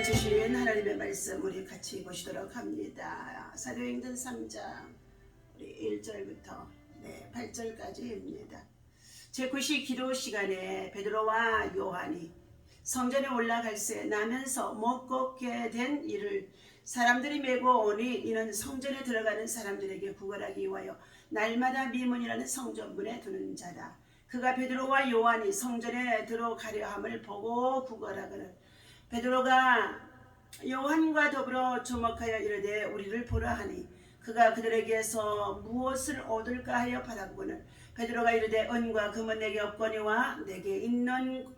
오늘 주신 하나님의 말씀 우리 같이 보시도록 합니다. 사도행전 3장 우리 1절부터 8절까지입니다. 제9시 기도 시간에 베드로와 요한이 성전에 올라갈새 나면서 못 걷게 된 이를 사람들이 메고 오니 이는 성전에 들어가는 사람들에게 구걸하기 위하여 날마다 미문이라는 성전문에 두는 자다. 그가 베드로와 요한이 성전에 들어가려 함을 보고 구걸하거늘 베드로가 요한과 더불어 주목하여 이르되 우리를 보라 하니 그가 그들에게서 무엇을 얻을까 하여 바라보거늘 베드로가 이르되 은과 금은 내게 없거니와 내게 있는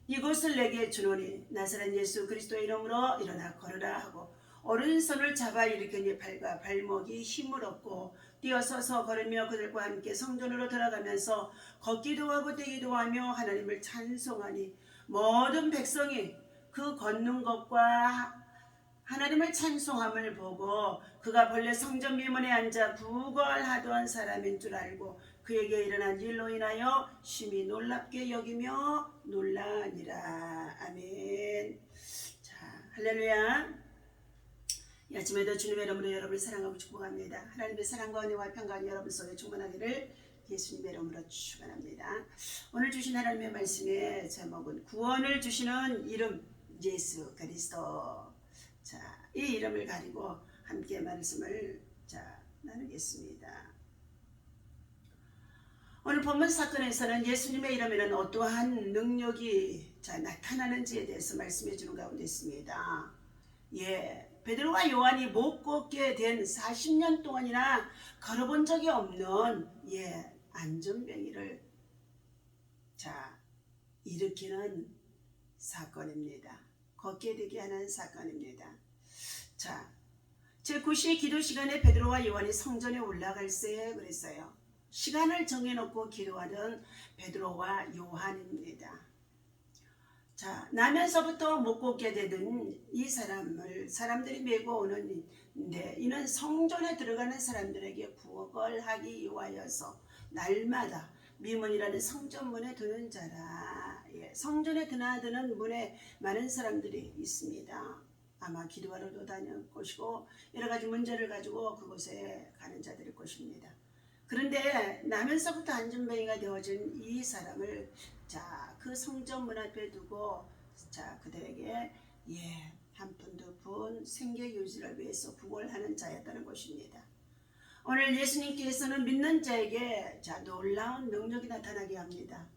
이곳을 내게 주노니 나사렛 예수 그리스도의 이름으로 일어나 걸으라 하고 오른손을 잡아 일으키니 발과 발목이 힘을 얻고 뛰어서서 걸으며 그들과 함께 성전으로 들어가면서 걷기도 하고 뛰기도 하며 하나님을 찬송하니 모든 백성이 그 걷는 것과 하나님을 찬송함을 보고 그가 본래 성전 미문에 앉아 구걸하던 사람인 줄 알고 그에게 일어난 일로 인하여 심히 놀랍게 여기며 놀라니라. 아멘. 자, 할렐루야. 이 아침에도 주님의 이름으로 여러분을 사랑하고 축복합니다. 하나님의 사랑과 은혜와 평강이 여러분 속에 충만하기를 예수님의 이름으로 축원합니다. 오늘 주신 하나님의 말씀의 제목은 구원을 주시는 이름 예수 그리스도. 자, 이 이름을 가지고 함께 말씀을 나누겠습니다. 오늘 본문 사건에서는 예수님의 이름에는 어떠한 능력이 나타나는지에 대해서 말씀해 주는 가운데 있습니다. 베드로와 요한이 못 걷게 된 40년 동안이나 걸어본 적이 없는 안전뱅이를 일으키는 사건입니다. 걷게 되게 하는 사건입니다. 자, 제9시 기도 시간에 베드로와 요한이 성전에 올라갈새 그랬어요. 시간을 정해놓고 기도하던 베드로와 요한입니다. 자, 나면서부터 못 걷게 되던 이 사람을 사람들이 메고 오는데 이는 성전에 들어가는 사람들에게 구걸하기 위하여서 날마다 미문이라는 성전문에 드는 자라. 성전에 드나드는 문에 많은 사람들이 있습니다. 아마 기도하러도 다닐 것이고 여러 가지 문제를 가지고 그곳에 가는 자들일 것입니다. 그런데 나면서부터 안전뱅이가 되어진 이 사람을 그 성전문 앞에 두고 그들에게 한 푼 두 푼 생계 유지를 위해서 구걸하는 자였다는 것입니다. 오늘 예수님께서는 믿는 자에게 놀라운 능력이 나타나게 합니다.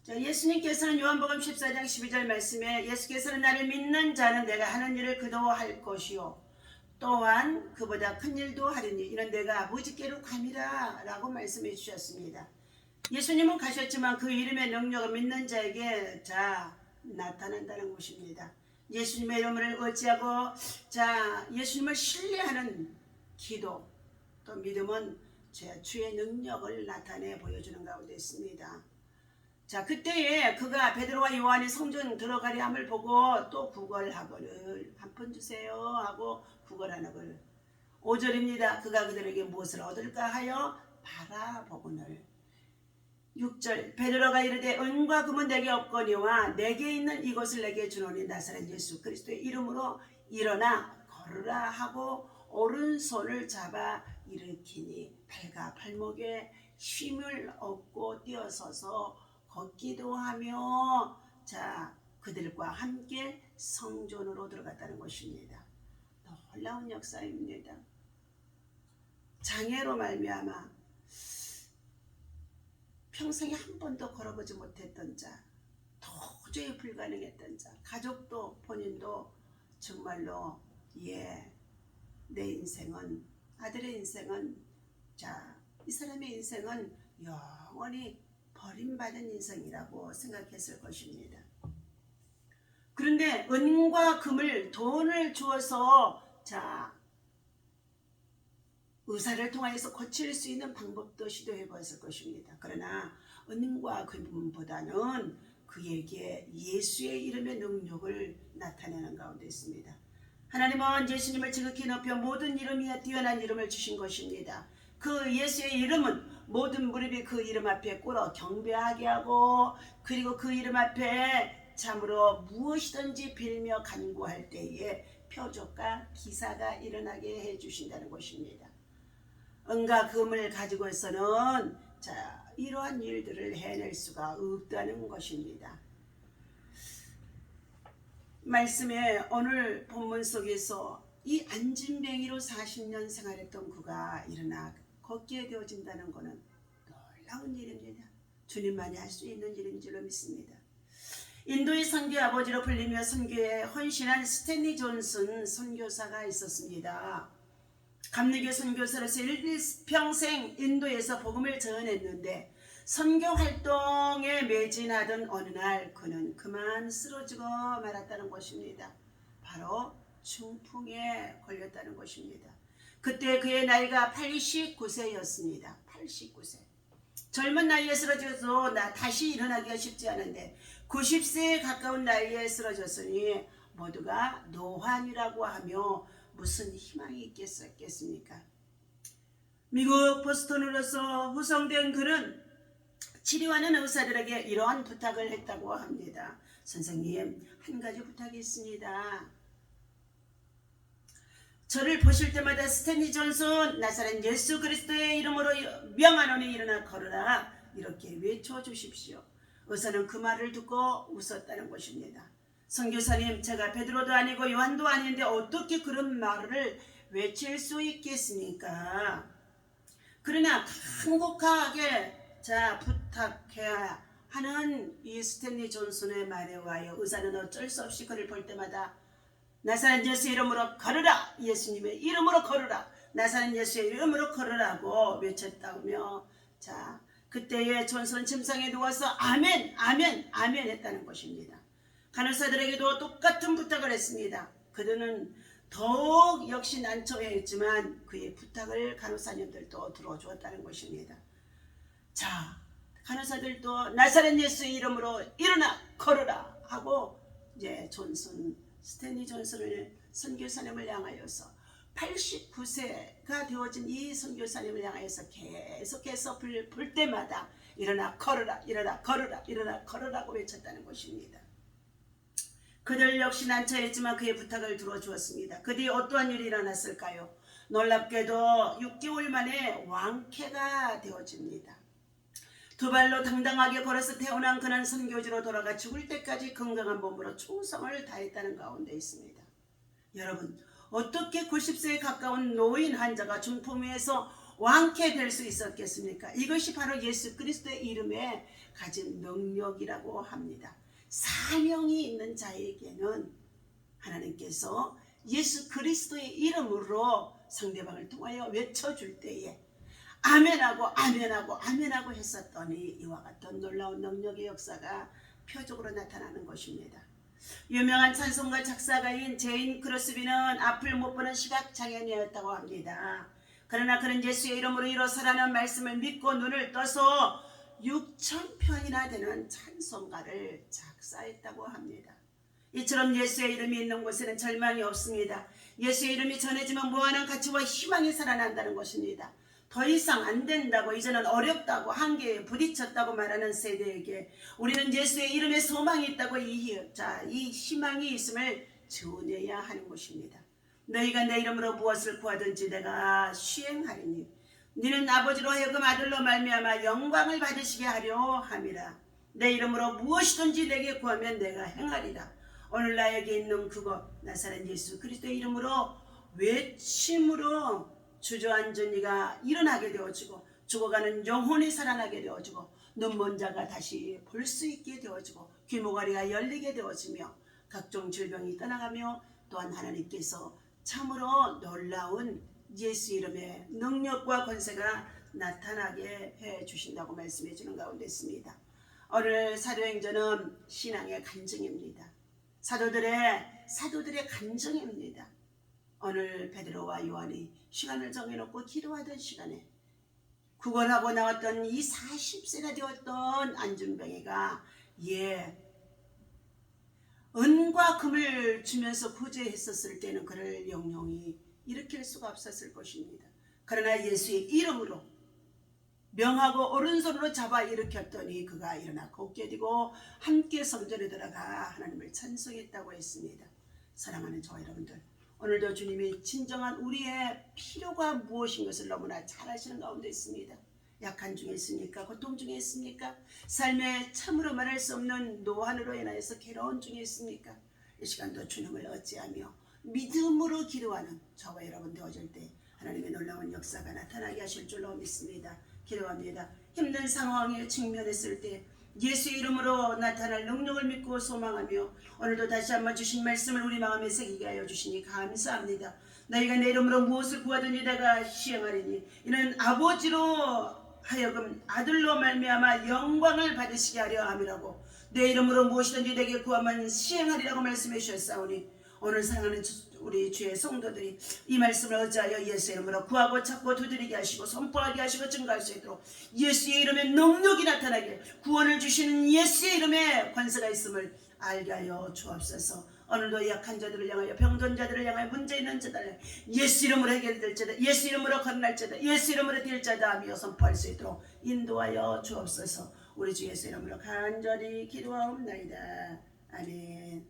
예수님께서는 요한복음 14장 12절 말씀에 예수께서는 나를 믿는 자는 내가 하는 일을 그도 할 것이요 또한 그보다 큰 일도 하리니 이는 내가 아버지께로 감이라 라고 말씀해 주셨습니다. 예수님은 가셨지만 그 이름의 능력을 믿는 자에게 나타난다는 것입니다. 예수님의 이름을 의지하고 예수님을 신뢰하는 기도 또 믿음은 주의 능력을 나타내 보여주는 가운데 있습니다. 그때에 그가 베드로와 요한이 성전 들어가려 함을 보고 또 구걸하거늘 한 푼 주세요 하고 구걸하거늘 5절입니다. 그가 그들에게 무엇을 얻을까 하여 바라보거늘 6절 베드로가 이르되 은과 금은 내게 없거니와 내게 있는 이것을 내게 주노니 나사렛 예수 그리스도의 이름으로 일어나 걸으라 하고 오른손을 잡아 일으키니 발과 발목에 힘을 얻고 뛰어서서 걷기도 하며 그들과 함께 성전으로 들어갔다는 것입니다. 놀라운 역사입니다. 장애로 말미암아 평생에 한 번도 걸어보지 못했던 자, 도저히 불가능했던 자, 가족도 본인도 정말로 내 인생은 아들의 인생은 이 사람의 인생은 영원히 버림받은 인생이라고 생각했을 것입니다. 그런데 은과 금을 돈을 주어서 의사를 통하여서 고칠 수 있는 방법도 시도해 보았을 것입니다. 그러나 은과 금보다는 그에게 예수의 이름의 능력을 나타내는 가운데 있습니다. 하나님은 예수님을 지극히 높여 모든 이름이 뛰어난 이름을 주신 것입니다. 그 예수의 이름은 모든 무릎이 그 이름 앞에 꿇어 경배하게 하고 그리고 그 이름 앞에 참으로 무엇이든지 빌며 간구할 때에 표적과 기사가 일어나게 해주신다는 것입니다. 은과 금을 가지고서는 이러한 일들을 해낼 수가 없다는 것입니다. 말씀에 오늘 본문 속에서 이 안진뱅이로 40년 생활했던 그가 일어나 걷게 되어진다는 것은 놀라운 일입니다. 주님만이 할 수 있는 일인 줄로 믿습니다. 인도의 선교 아버지로 불리며 선교에 헌신한 스탠리 존슨 선교사가 있었습니다. 감리교 선교사로서 일평생 인도에서 복음을 전했는데 선교 활동에 매진하던 어느 날 그는 그만 쓰러지고 말았다는 것입니다. 바로 중풍에 걸렸다는 것입니다. 그때 그의 나이가 89세였습니다. 89세. 젊은 나이에 쓰러져서 다시 일어나기가 쉽지 않은데 90세에 가까운 나이에 쓰러졌으니 모두가 노환이라고 하며 무슨 희망이 있겠습니까? 미국 보스턴으로서 후송된 그는 치료하는 의사들에게 이러한 부탁을 했다고 합니다. 선생님, 한 가지 부탁이 있습니다. 저를 보실 때마다 스탠리 존슨 나사렛 예수 그리스도의 이름으로 명하노니 일어나 걸어라 이렇게 외쳐주십시오. 의사는 그 말을 듣고 웃었다는 것입니다. 선교사님, 제가 베드로도 아니고 요한도 아닌데 어떻게 그런 말을 외칠 수 있겠습니까? 그러나 간곡하게 부탁해야 하는 이 스탠리 존슨의 말에 와요. 의사는 어쩔 수 없이 그를 볼 때마다 나사렛 예수의 이름으로 걸으라, 예수님의 이름으로 걸으라, 나사렛 예수의 이름으로 걸으라고 외쳤다며 그때에 존슨 침상에 누워서 아멘 아멘 아멘 했다는 것입니다. 간호사들에게도 똑같은 부탁을 했습니다. 그들은 더욱 역시 난처해했지만 그의 부탁을 간호사님들도 들어주었다는 것입니다. 간호사들도 나사렛 예수의 이름으로 일어나 걸어라 하고 이제 스탠리 존슨을 선교사님을 향하여서 89세가 되어진 이 선교사님을 향하여서 계속해서 볼 때마다 일어나 걸어라 일어나 걸어라 일어나 걸어라고 외쳤다는 것입니다. 그들 역시 난처했지만 그의 부탁을 들어주었습니다. 그 뒤에 어떠한 일이 일어났을까요? 놀랍게도 6개월 만에 왕쾌가 되어집니다. 두 발로 당당하게 걸어서 태어난 그는 선교지로 돌아가 죽을 때까지 건강한 몸으로 충성을 다했다는 가운데 있습니다. 여러분, 어떻게 90세에 가까운 노인 환자가 중풍에서 왕쾌될 수 있었겠습니까? 이것이 바로 예수 그리스도의 이름에 가진 능력이라고 합니다. 사명이 있는 자에게는 하나님께서 예수 그리스도의 이름으로 상대방을 통하여 외쳐줄 때에 아멘하고 아멘하고 아멘하고 했었더니 이와 같은 놀라운 능력의 역사가 표적으로 나타나는 것입니다. 유명한 찬송가 작사가인 제인 크로스비는 앞을 못 보는 시각장애인이었다고 합니다. 그러나 그는 예수의 이름으로 일어서라는 말씀을 믿고 눈을 떠서 6,000편이나 되는 찬송가를 작사했다고 합니다. 이처럼 예수의 이름이 있는 곳에는 절망이 없습니다. 예수의 이름이 전해지면 무한한 가치와 희망이 살아난다는 것입니다. 더 이상 안 된다고, 이제는 어렵다고, 한계에 부딪혔다고 말하는 세대에게 우리는 예수의 이름에 소망이 있다고 이 희망이 있음을 전해야 하는 것입니다. 너희가 내 이름으로 무엇을 구하든지 내가 시행하리니 너는 아버지로 하여금 아들로 말미암아 영광을 받으시게 하려 함이라. 내 이름으로 무엇이든지 내게 구하면 내가 행하리라. 오늘 나에게 있는 그것 나사렛 예수 그리스도의 이름으로 외침으로 주저앉은 이가 일어나게 되어지고 죽어가는 영혼이 살아나게 되어지고 눈먼 자가 다시 볼 수 있게 되어지고 귀모가리가 열리게 되어지며 각종 질병이 떠나가며 또한 하나님께서 참으로 놀라운 예수 이름의 능력과 권세가 나타나게 해주신다고 말씀해 주는 가운데 있습니다. 오늘 사도행전은 신앙의 간증입니다. 사도들의 간증입니다. 오늘 베드로와 요한이 시간을 정해놓고 기도하던 시간에 구걸하고 나왔던 이 40세가 되었던 안준병이가 은과 금을 주면서 구제했었을 때는 그를 영영히 일으킬 수가 없었을 것입니다. 그러나 예수의 이름으로 명하고 오른손으로 잡아 일으켰더니 그가 일어나 걷게 되고 함께 성전에 들어가 하나님을 찬송했다고 했습니다. 사랑하는 저와 여러분들, 오늘도 주님이 진정한 우리의 필요가 무엇인 것을 너무나 잘 아시는 가운데 있습니다. 약한 중에 있습니까? 고통 중에 있습니까? 삶에 참으로 말할 수 없는 노환으로 인하여서 괴로운 중에 있습니까? 이 시간도 주님을 어찌하며 믿음으로 기도하는 저와 여러분 되어질 때 하나님의 놀라운 역사가 나타나게 하실 줄로 믿습니다. 기도합니다. 힘든 상황에 직면했을 때 예수의 이름으로 나타날 능력을 믿고 소망하며 오늘도 다시 한번 주신 말씀을 우리 마음에 새기게 하여 주시니 감사합니다. 너희가 내 이름으로 무엇을 구하든지 내가 시행하리니 이는 아버지로 하여금 아들로 말미암아 영광을 받으시게 하려 함이라고 내 이름으로 무엇이든지 내게 구하면 시행하리라고 말씀해 주셨사오니 오늘 사랑하는 우리 주의 성도들이 이 말씀을 어찌하여 예수의 이름으로 구하고 찾고 두드리게 하시고 선포하게 하시고 증거할 수 있도록 예수의 이름에 능력이 나타나게 구원을 주시는 예수의 이름에 권세가 있음을 알게 하여 주옵소서. 오늘도 약한 자들을 향하여 병든 자들을 향하여 문제 있는 자들을 예수 이름으로 해결될 자다, 예수 이름으로 건날 자다, 예수 이름으로 될 자다 하며 선포할 수 있도록 인도하여 주옵소서. 우리 주 예수 이름으로 간절히 기도하옵나이다. 아멘.